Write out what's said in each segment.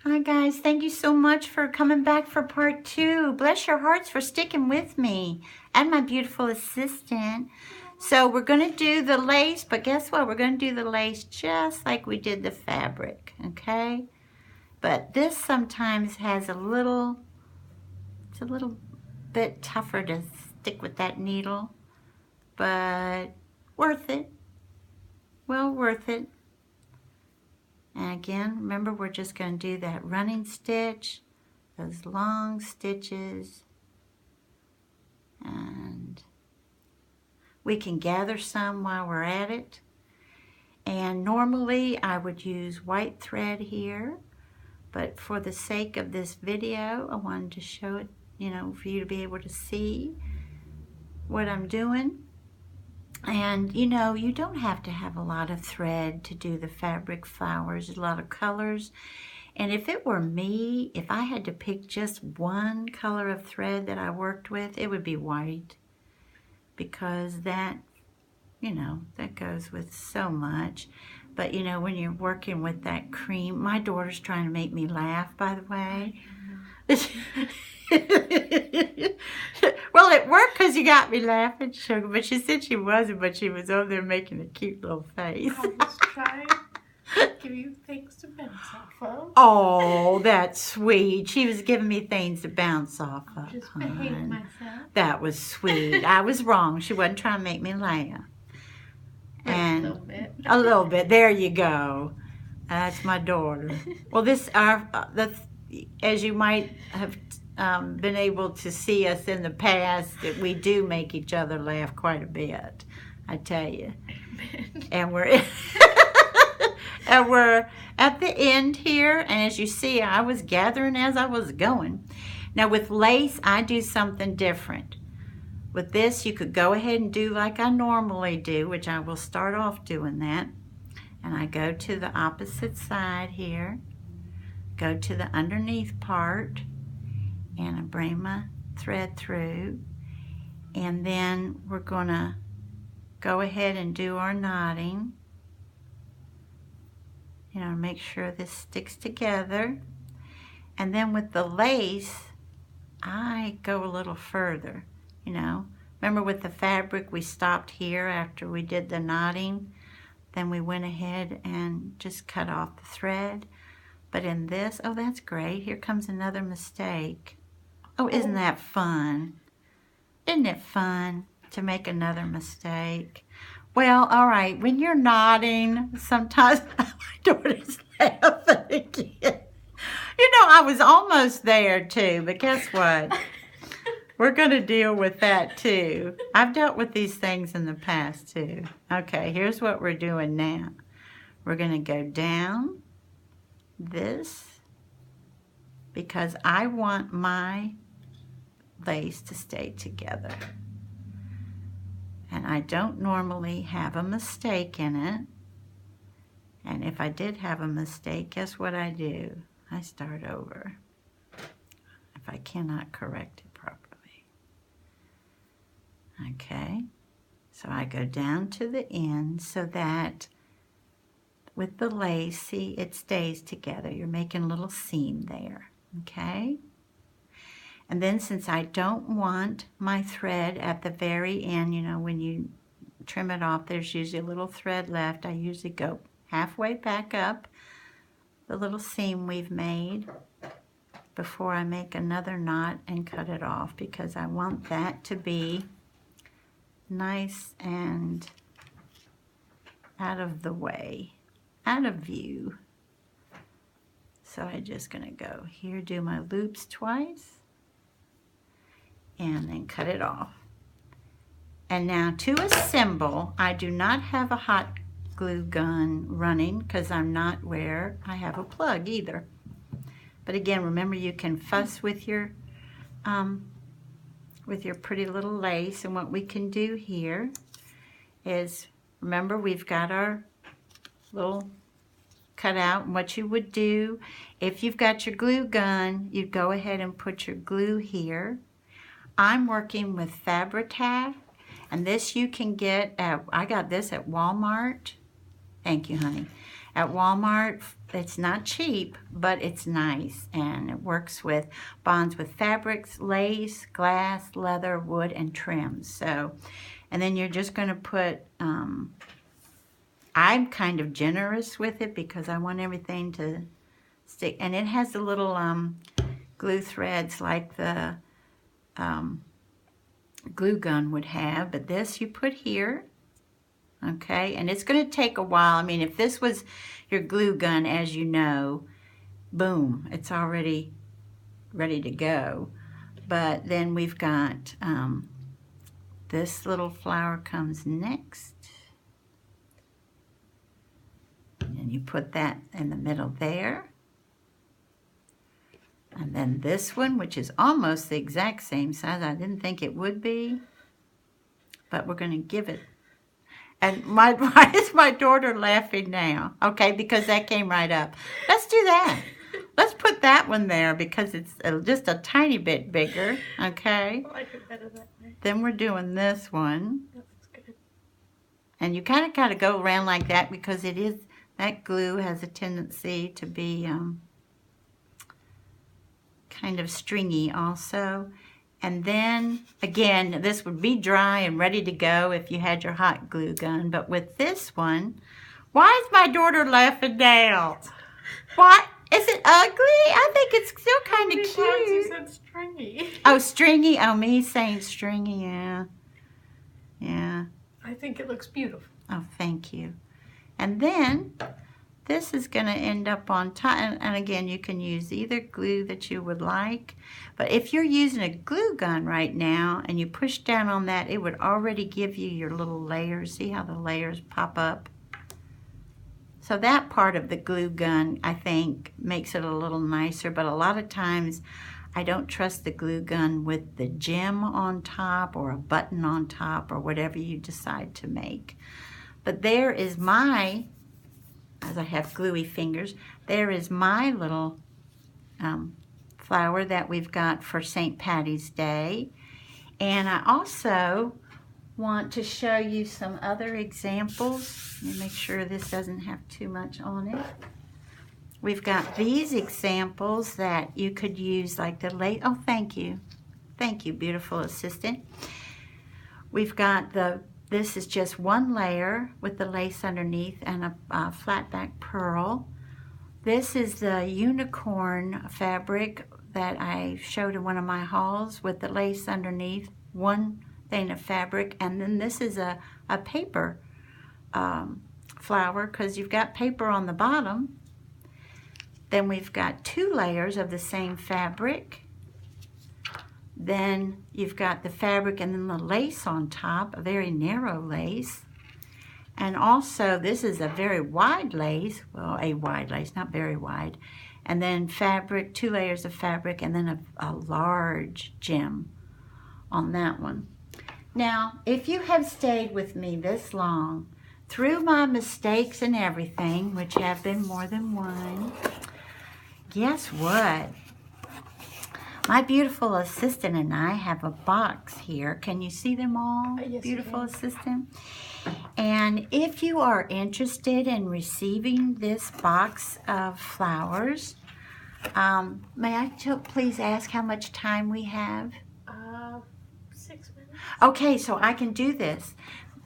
Hi guys, thank you so much for coming back for part 2. Bless your hearts for sticking with me and my beautiful assistant. So we're going to do the lace, but guess what? We're going to do the lace just like we did the fabric, okay? But this sometimes has it's a little bit tougher to stick with that needle, but worth it. Well, worth it. And again, remember, we're just going to do that running stitch, those long stitches, and we can gather some while we're at it. And normally I would use white thread here, but for the sake of this video, I wanted to show it, for you to be able to see what I'm doing. And you don't have to have a lot of thread to do the fabric flowers, a lot of colors. And if it were me, if I had to pick just one color of thread that I worked with, it would be white. Because that, that goes with so much. But when you're working with that cream, my daughter's trying to make me laugh, by the way. Well, it worked because you got me laughing, Sugar. But she said she wasn't, but she was over there making a cute little face. I was trying to give you things to bounce off of. Oh, that's sweet. She was giving me things to bounce off of. Just behaved myself. That was sweet. I was wrong. She wasn't trying to make me laugh. And a little bit. A little bit. There you go. That's my daughter. Well, as you might have been able to see us in the past, that we do make each other laugh quite a bit, I tell you. And we're and we're at the end here, and as you see, I was gathering as I was going. Now with lace, I do something different. With this, you could go ahead and do like I normally do, which I will start off doing that. And I go to the opposite side here, go to the underneath part, and I bring my thread through, and then we're gonna go ahead and do our knotting. Make sure this sticks together. And then with the lace, I go a little further, Remember with the fabric, we stopped here after we did the knotting. Then we went ahead and just cut off the thread. But in this, oh, that's great. Here comes another mistake. Oh, isn't that fun? Isn't it fun to make another mistake? Well, all right, when you're knotting, sometimes my daughter's laughing again. I was almost there too, but guess what? We're going to deal with that too. I've dealt with these things in the past too. Okay, here's what we're doing now. We're going to go down this because I want my lace to stay together. And I don't normally have a mistake in it. And if I did have a mistake, guess what I do? I start over if I cannot correct it properly. Okay, so I go down to the end so that with the lace, see, it stays together. You're making a little seam there, okay? And then since I don't want my thread at the very end, when you trim it off, there's usually a little thread left. I usually go halfway back up the little seam we've made before I make another knot and cut it off, because I want that to be nice and out of the way, out of view. So I'm just going to go here, do my loops twice, and then cut it off. And now to assemble, I do not have a hot glue gun running because I'm not where I have a plug either. But again, remember, you can fuss with your pretty little lace. And what we can do here is, remember, we've got our little cutout. And what you would do, if you've got your glue gun, you'd go ahead and put your glue here. I'm working with Fabri-Tac, and this you can get at, I got this at Walmart. Thank you, honey. at Walmart. It's not cheap, but it's nice, and it works with bonds with fabrics, lace, glass, leather, wood, and trims. So, and then you're just going to put, I'm kind of generous with it because I want everything to stick, and it has the little glue threads like the glue gun would have, but this you put here. Okay, and it's going to take a while. I mean, if this was your glue gun, as you know, boom, it's already ready to go. But then we've got this little flower comes next. And you put that in the middle there. And then this one, which is almost the exact same size. I didn't think it would be, but we're going to give it. And why is my daughter laughing now? Okay, because that came right up. Let's do that. Let's put that one there because it's just a tiny bit bigger. Okay. I like it better that way. Then we're doing this one. That looks good. And you kind of got to go around like that because it is, that glue has a tendency to be kind of stringy also. And then, again, this would be dry and ready to go if you had your hot glue gun. But with this one, why is my daughter laughing now? What? Is it ugly? I think it's still kind of cute. You said stringy. Oh, stringy. Oh, me saying stringy, yeah. Yeah. I think it looks beautiful. Oh, thank you. And then this is going to end up on top. And again, you can use either glue that you would like. But if you're using a glue gun right now and you push down on that, it would already give you your little layers. See how the layers pop up? So that part of the glue gun, I think, makes it a little nicer. But a lot of times, I don't trust the glue gun with the gem on top or a button on top or whatever you decide to make. But there is my, as I have gluey fingers, there is my little flower that we've got for St. Patty's Day. And I also want to show you some other examples. Let me make sure this doesn't have too much on it. We've got these examples that you could use like the lace. Oh, thank you. Thank you, beautiful assistant. We've got this is just one layer with the lace underneath and a flat back pearl. This is the unicorn fabric that I showed in one of my hauls with the lace underneath, one thing of fabric, and then this is a paper flower because you've got paper on the bottom. Then we've got two layers of the same fabric. Then you've got the fabric and then the lace on top, a very narrow lace. And also this is a very wide lace, well, a wide lace, not very wide. And then fabric, two layers of fabric, and then a large gem on that one. Now, if you have stayed with me this long, through my mistakes and everything, which have been more than one, guess what? My beautiful assistant and I have a box here. Can you see them all, Yes, beautiful assistant? And if you are interested in receiving this box of flowers, may I please ask how much time we have? 6 minutes. Okay, so I can do this.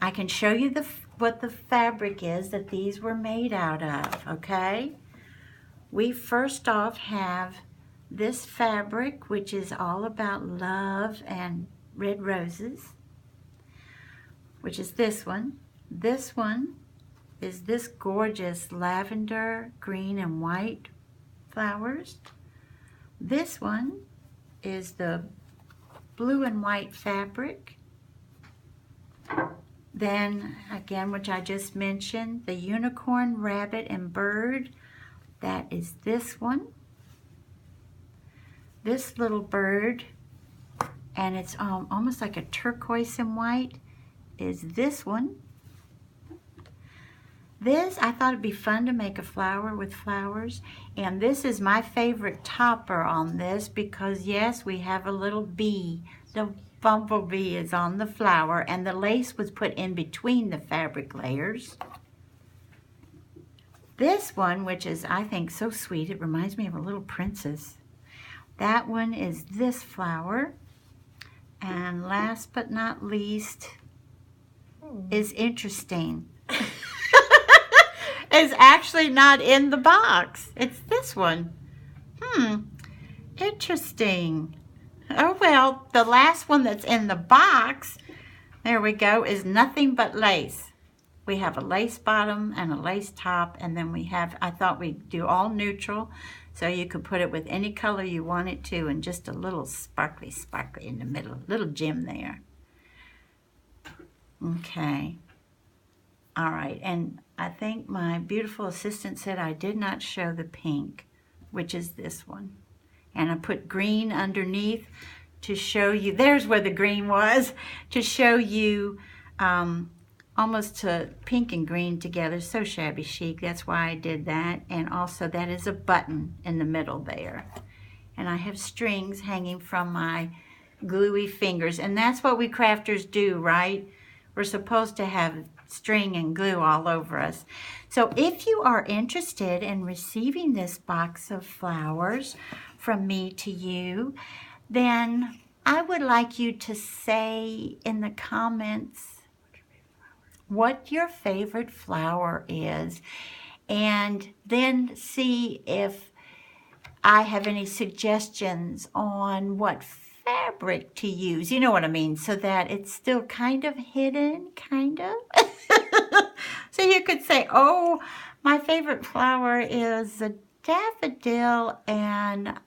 I can show you what the fabric is that these were made out of, okay? We first off have this fabric, which is all about love and red roses, which is this one. This one is this gorgeous lavender, green, and white flowers. This one is the blue and white fabric. Then, again, which I just mentioned, the unicorn, rabbit, and bird. That is this one. This little bird, and it's almost like a turquoise and white, is this one. This, I thought it'd be fun to make a flower with flowers. And this is my favorite topper on this because, yes, we have a little bee. The bumblebee is on the flower, and the lace was put in between the fabric layers. This one, which is, I think, so sweet, it reminds me of a little princess. That one is this flower. And last but not least is interesting. It's actually not in the box. It's this one. Interesting. Oh well, the last one that's in the box, there we go, is nothing but lace. We have a lace bottom and a lace top, and then we have, I thought we'd do all neutral, so you could put it with any color you want it to, and just a little sparkly in the middle, little gem there. Okay. All right, and I think my beautiful assistant said I did not show the pink, which is this one. And I put green underneath to show you, there's where the green was, to show you almost to pink and green together, so shabby chic. That's why I did that. And also that is a button in the middle there. And I have strings hanging from my gluey fingers. And that's what we crafters do, right? We're supposed to have string and glue all over us. So if you are interested in receiving this box of flowers from me to you, then I would like you to say in the comments what your favorite flower is, and then see if I have any suggestions on what fabric to use. You know what I mean? So that it's still kind of hidden, kind of. So you could say, oh, my favorite flower is a daffodil, and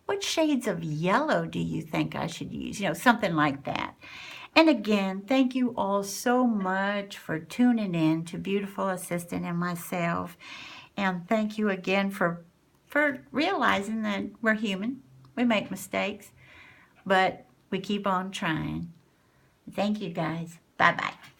what shades of yellow do you think I should use? You know, something like that. And again, thank you all so much for tuning in to Beautiful Assistant and myself. And thank you again for realizing that we're human. We make mistakes, but we keep on trying. Thank you, guys. Bye-bye.